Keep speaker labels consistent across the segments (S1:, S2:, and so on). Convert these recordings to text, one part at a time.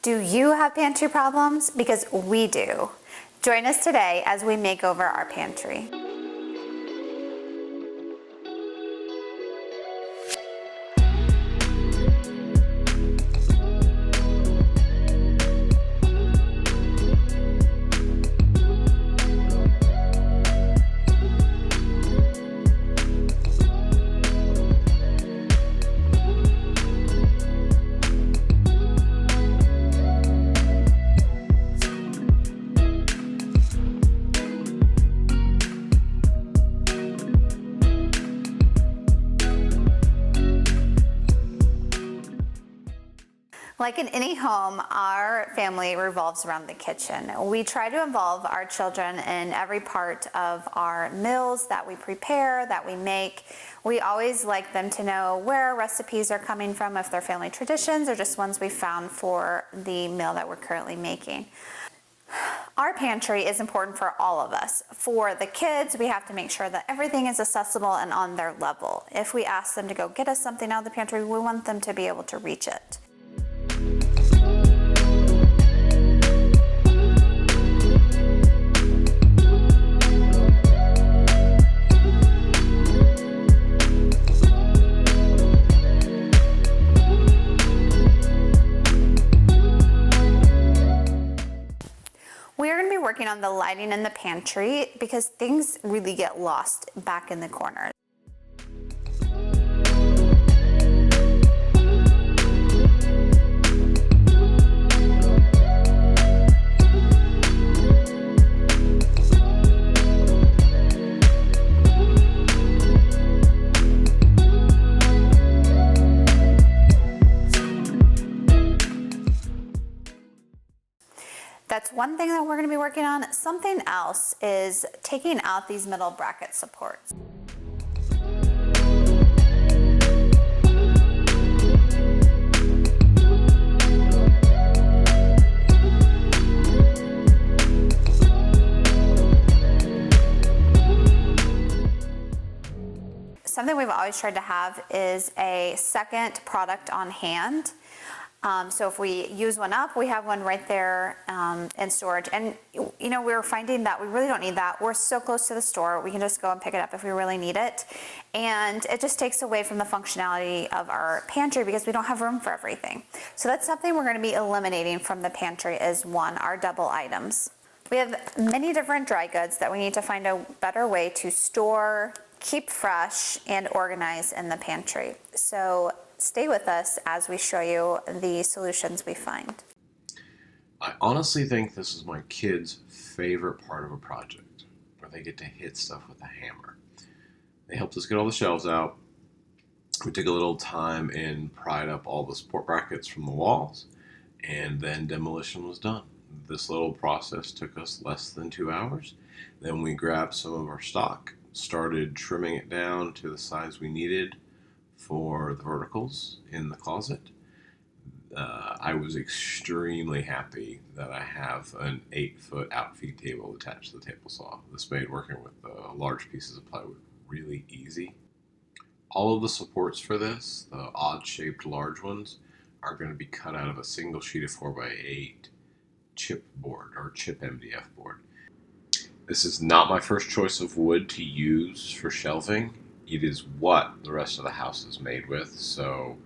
S1: Do you have pantry problems? Because we do. Join us today as we make over our pantry. Like in any home, our family revolves around the kitchen. We try to involve our children in every part of our meals that we prepare, that we make. We always like them to know where our recipes are coming from, if they're family traditions or just ones we found for the meal that we're currently making. Our pantry is important for all of us. For the kids, we have to make sure that everything is accessible and on their level. If we ask them to go get us something out of the pantry, we want them to be able to reach it. We are going to be working on the lighting in the pantry because things really get lost back in the corners. That's one thing that we're going to be working on. Something else is taking out these middle bracket supports. Something we've always tried to have is a second product on hand. So if we use one up, we have one right there in storage. And you know, we're finding that we really don't need that. We're so close to the store, we can just go and pick it up if we really need it. And it just takes away from the functionality of our pantry because we don't have room for everything. So that's something we're going to be eliminating from the pantry is one, our double items. We have many different dry goods that we need to find a better way to store, keep fresh, and organize in the pantry. So stay with us as we show you the solutions we find.
S2: I honestly think this is my kids' favorite part of a project, where they get to hit stuff with a hammer. They helped us get all the shelves out. We took a little time and pried up all the support brackets from the walls, and then demolition was done. This little process took us less than 2 hours. Then we grabbed some of our stock, started trimming it down to the size we needed for the verticals in the closet. I was extremely happy that I have an 8-foot outfeed table attached to the table saw. This made working with large pieces of plywood really easy. All of the supports for this, the odd-shaped large ones, are going to be cut out of a single sheet of 4x8 chip board or chip MDF board. This is not my first choice of wood to use for shelving. It is what the rest of the house is made with, so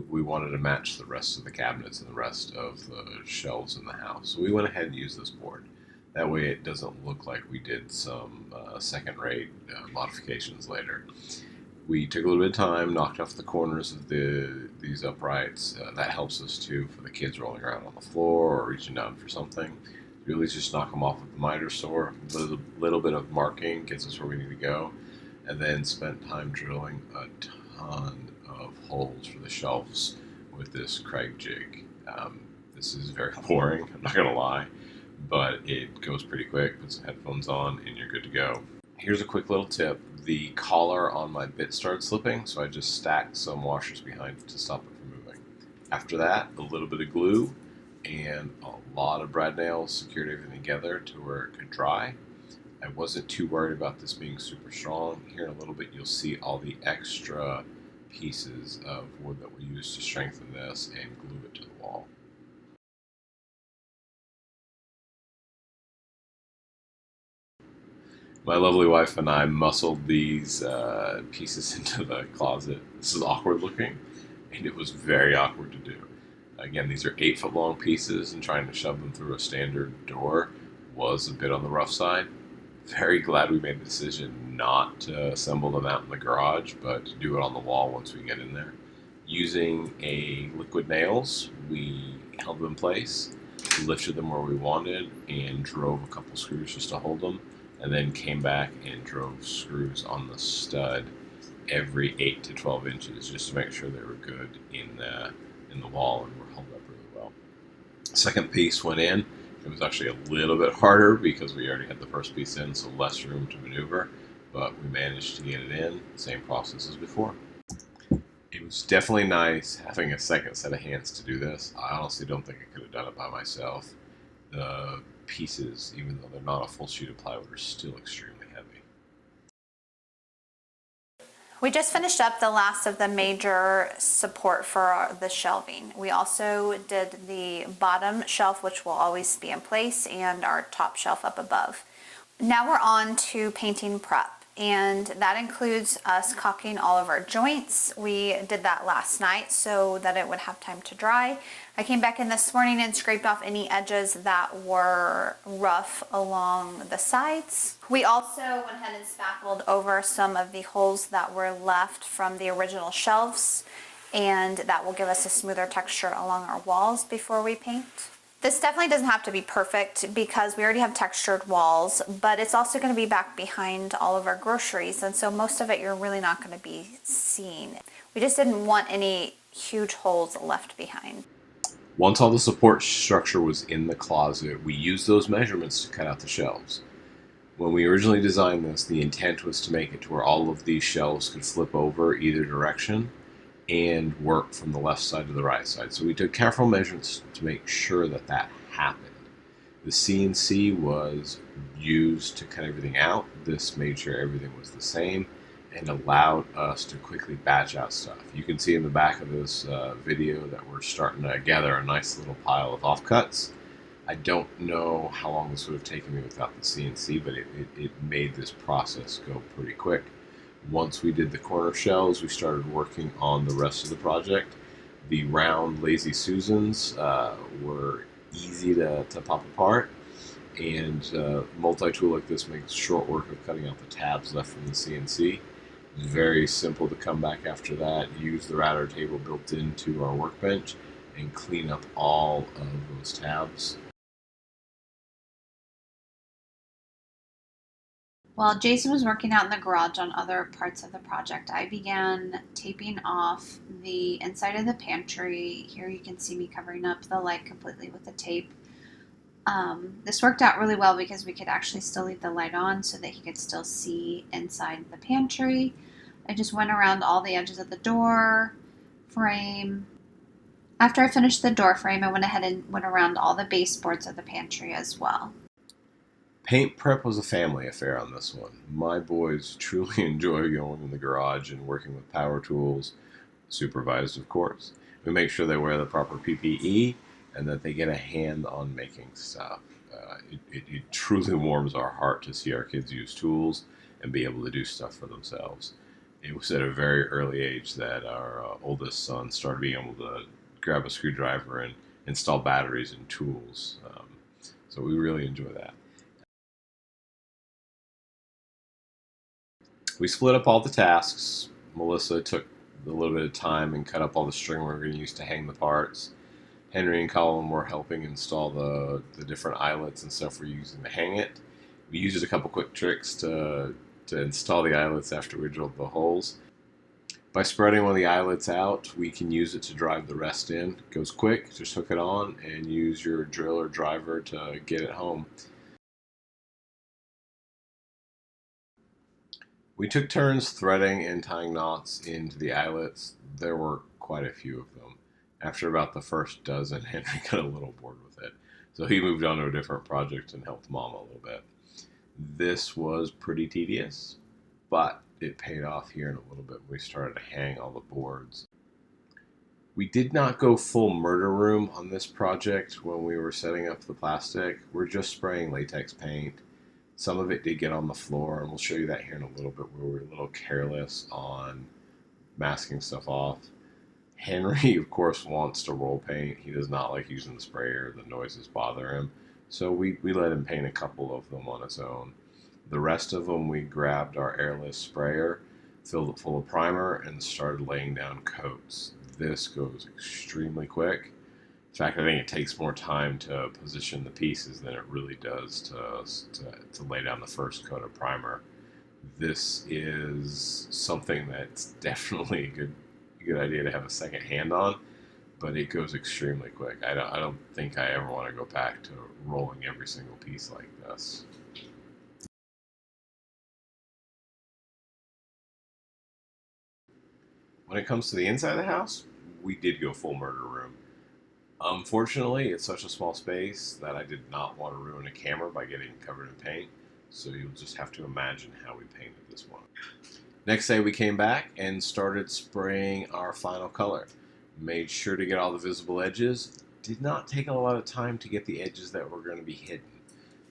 S2: we wanted to match the rest of the cabinets and the rest of the shelves in the house. So we went ahead and used this board. That way it doesn't look like we did some second-rate modifications later. We took a little bit of time, knocked off the corners of these uprights. That helps us too for the kids rolling around on the floor or reaching down for something. Really just knock them off with the miter saw. A little bit of marking gets us where we need to go. And then spent time drilling a ton of holes for the shelves with this Craig jig. This is very boring, I'm not gonna lie, but it goes pretty quick. Put some headphones on and you're good to go. Here's a quick little tip. The collar on my bit started slipping, so I just stacked some washers behind to stop it from moving. After that, a little bit of glue and a lot of brad nails secured everything together to where it could dry. I wasn't too worried about this being super strong. Here in a little bit you'll see all the extra pieces of wood that we used to strengthen this and glue it to the wall. My lovely wife and I muscled these pieces into the closet. This is awkward looking, and it was very awkward to do. Again, these are 8 foot long pieces, and trying to shove them through a standard door was a bit on the rough side. Very glad we made the decision not to assemble them out in the garage, but to do it on the wall once we get in there. Using a liquid nails, we held them in place, lifted them where we wanted, and drove a couple screws just to hold them, and then came back and drove screws on the stud every 8 to 12 inches just to make sure they were good in the wall and were held up really well. Second piece went in. It was actually a little bit harder because we already had the first piece in, so less room to maneuver, but we managed to get it in. Same process as before. It was definitely nice having a second set of hands to do this. I honestly don't think I could have done it by myself. The pieces, even though they're not a full sheet of plywood, are still extremely heavy.
S1: We just finished up the last of the major support for the shelving. We also did the bottom shelf, which will always be in place, and our top shelf up above. Now we're on to painting prep, and that includes us caulking all of our joints. We did that last night so that it would have time to dry. I came back in this morning and scraped off any edges that were rough along the sides. We also went ahead and spackled over some of the holes that were left from the original shelves, and that will give us a smoother texture along our walls before we paint. This definitely doesn't have to be perfect because we already have textured walls, but it's also going to be back behind all of our groceries, and so most of it you're really not going to be seeing. We just didn't want any huge holes left behind.
S2: Once all the support structure was in the closet, we used those measurements to cut out the shelves. When we originally designed this, the intent was to make it to where all of these shelves could flip over either direction and work from the left side to the right side. So we took careful measurements to make sure that that happened. The CNC was used to cut everything out. This made sure everything was the same and allowed us to quickly batch out stuff. You can see in the back of this video that we're starting to gather a nice little pile of offcuts. I don't know how long this would have taken me without the CNC, but it made this process go pretty quick. Once we did the corner shelves, we started working on the rest of the project. The round Lazy Susans were easy to pop apart, and multi-tool like this makes short work of cutting out the tabs left from the CNC. It's very simple to come back after that, use the router table built into our workbench, and clean up all of those tabs.
S3: While Jason was working out in the garage on other parts of the project, I began taping off the inside of the pantry. Here you can see me covering up the light completely with the tape. This worked out really well because we could actually still leave the light on so that he could still see inside the pantry. I just went around all the edges of the door frame. After I finished the door frame, I went ahead and went around all the baseboards of the pantry as well.
S2: Paint prep was a family affair on this one. My boys truly enjoy going in the garage and working with power tools, supervised of course. We make sure they wear the proper PPE and that they get a hand on making stuff. It truly warms our heart to see our kids use tools and be able to do stuff for themselves. It was at a very early age that our oldest son started being able to grab a screwdriver and install batteries and tools. So we really enjoy that. We split up all the tasks. Melissa took a little bit of time and cut up all the string we're going to use to hang the parts. Henry and Colin were helping install the different eyelets and stuff we're using to hang it. We used a couple quick tricks to install the eyelets after we drilled the holes. By spreading one of the eyelets out, we can use it to drive the rest in. It goes quick, just hook it on and use your drill or driver to get it home. We took turns threading and tying knots into the eyelets. There were quite a few of them. After about the first dozen, Henry got a little bored with it. So he moved on to a different project and helped Mom a little bit. This was pretty tedious, but it paid off here in a little bit when we started to hang all the boards. We did not go full murder room on this project when we were setting up the plastic. We're just spraying latex paint Some of it did get on the floor, and we'll show you that here in a little bit, where we were a little careless on masking stuff off. Henry, of course, wants to roll paint. He does not like using the sprayer. The noises bother him. So we let him paint a couple of them on his own. The rest of them, we grabbed our airless sprayer, filled it full of primer, and started laying down coats. This goes extremely quick. In fact, I think it takes more time to position the pieces than it really does to lay down the first coat of primer. This is something that's definitely a good idea to have a second hand on, but it goes extremely quick. I don't think I ever want to go back to rolling every single piece like this. When it comes to the inside of the house, we did go full murder room. Unfortunately, it's such a small space that I did not want to ruin a camera by getting covered in paint, so you'll just have to imagine how we painted this one. Next day we came back and started spraying our final color. Made sure to get all the visible edges. Did not take a lot of time to get the edges that were going to be hidden.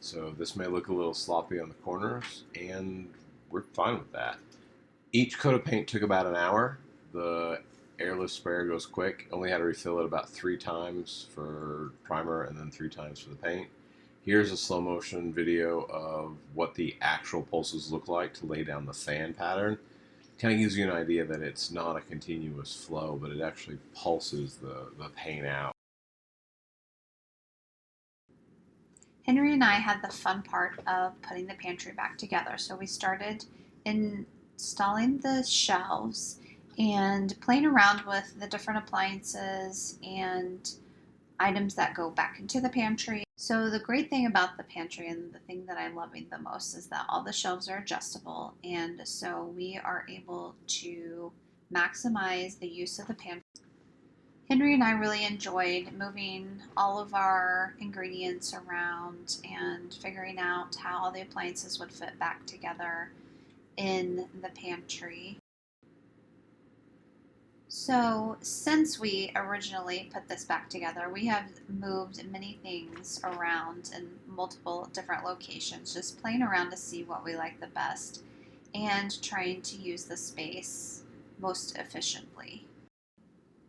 S2: So this may look a little sloppy on the corners, and we're fine with that. Each coat of paint took about an hour. The airless sprayer goes quick. Only had to refill it about 3 times for primer and then 3 times for the paint. Here's a slow motion video of what the actual pulses look like to lay down the fan pattern. Kind of gives you an idea that it's not a continuous flow, but it actually pulses the paint out.
S3: Henry and I had the fun part of putting the pantry back together. So we started installing the shelves and playing around with the different appliances and items that go back into the pantry. So the great thing about the pantry, and the thing that I'm loving the most, is that all the shelves are adjustable, and so we are able to maximize the use of the pantry. Henry and I really enjoyed moving all of our ingredients around and figuring out how all the appliances would fit back together in the pantry. So since we originally put this back together, we have moved many things around in multiple different locations, just playing around to see what we like the best and trying to use the space most efficiently.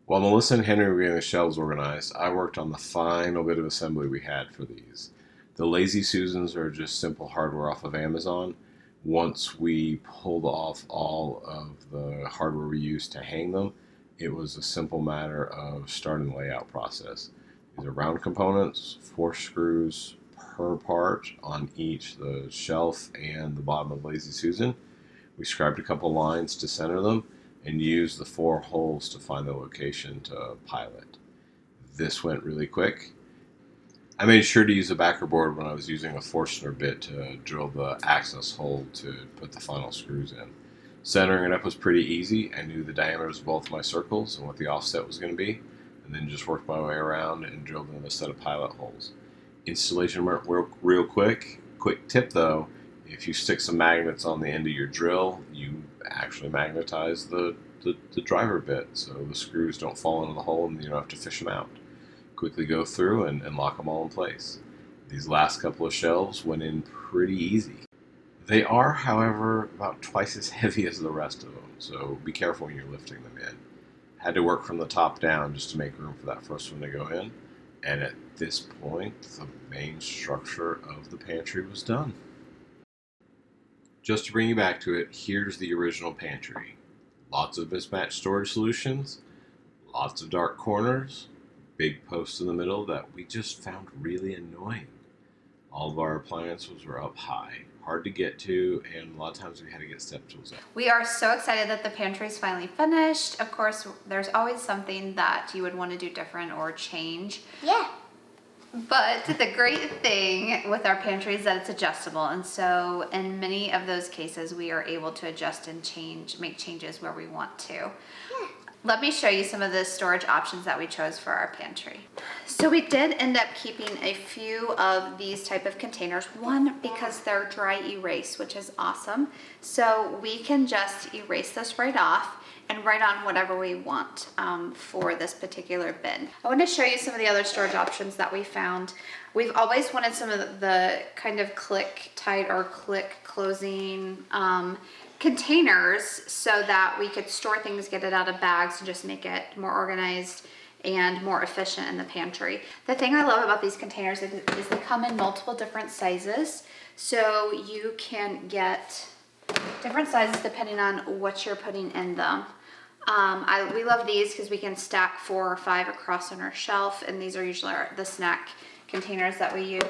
S2: While Melissa and Henry were getting the shelves organized, I worked on the final bit of assembly we had for these. The Lazy Susans are just simple hardware off of Amazon. Once we pulled off all of the hardware we used to hang them, it was a simple matter of starting the layout process. These are round components, 4 screws per part on each the shelf and the bottom of Lazy Susan. We scribed a couple lines to center them and used the 4 holes to find the location to pilot. This went really quick. I made sure to use a backer board when I was using a Forstner bit to drill the access hole to put the final screws in. Centering it up was pretty easy. I knew the diameters of both my circles and what the offset was going to be, and then just worked my way around and drilled in a set of pilot holes. Installation went real quick. Quick tip though, if you stick some magnets on the end of your drill, you actually magnetize the driver bit, so the screws don't fall into the hole and you don't have to fish them out. Quickly go through and lock them all in place. These last couple of shelves went in pretty easy. They are, however, about twice as heavy as the rest of them, so be careful when you're lifting them in. Had to work from the top down just to make room for that first one to go in, and at this point, the main structure of the pantry was done. Just to bring you back to it, here's the original pantry. Lots of mismatched storage solutions, lots of dark corners, big posts in the middle that we just found really annoying. All of our appliances were up high, hard to get to, and a lot of times we had to get step tools out.
S1: We are so excited that the pantry is finally finished. Of course, there's always something that you would want to do different or change.
S4: Yeah.
S1: But the great thing with our pantry is that it's adjustable, and so in many of those cases we are able to adjust and make changes where we want to.
S4: Yeah.
S1: Let me show you some of the storage options that we chose for our pantry. So we did end up keeping a few of these type of containers. One, because they're dry erase, which is awesome. So we can just erase this right off. and write on whatever we want for this particular bin. I want to show you some of the other storage options that we found. We've always wanted some of the kind of click tight or click closing containers so that we could store things, get it out of bags, and just make it more organized and more efficient in the pantry. The thing I love about these containers is they come in multiple different sizes, so you can get different sizes depending on what you're putting in them. We love these because we can stack 4 or 5 across on our shelf, and these are usually the snack containers that we use.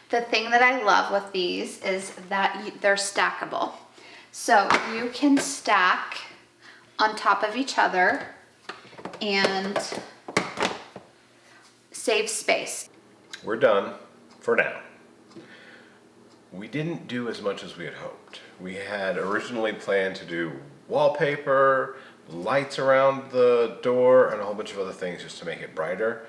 S1: The thing that I love with these is that they're stackable. So you can stack on top of each other and save space.
S2: We're done for now. We didn't do as much as we had hoped. We had originally planned to do wallpaper, lights around the door, and a whole bunch of other things just to make it brighter.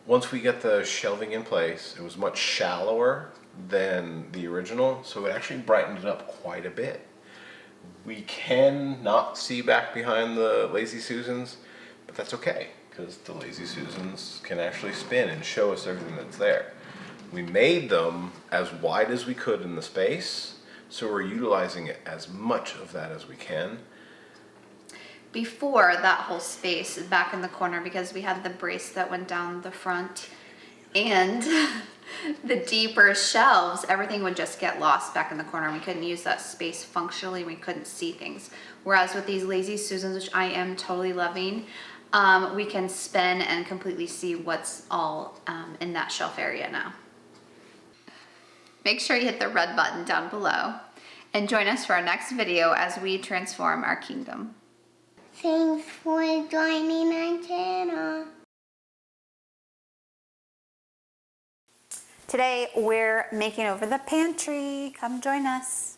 S2: Once we get the shelving in place, it was much shallower than the original, so it actually brightened it up quite a bit. We can not see back behind the Lazy Susans, but that's okay, because the Lazy Susans can actually spin and show us everything that's there. We made them as wide as we could in the space, so we're utilizing it as much of that as we can.
S1: Before that whole space back in the corner, because we had the brace that went down the front and the deeper shelves, everything would just get lost back in the corner. We couldn't use that space functionally. We couldn't see things. Whereas with these Lazy Susans, which I am totally loving, we can spin and completely see what's all in that shelf area now. Make sure you hit the red button down below and join us for our next video as we transform our kingdom.
S4: Thanks for joining our channel.
S1: Today we're making over the pantry. Come join us.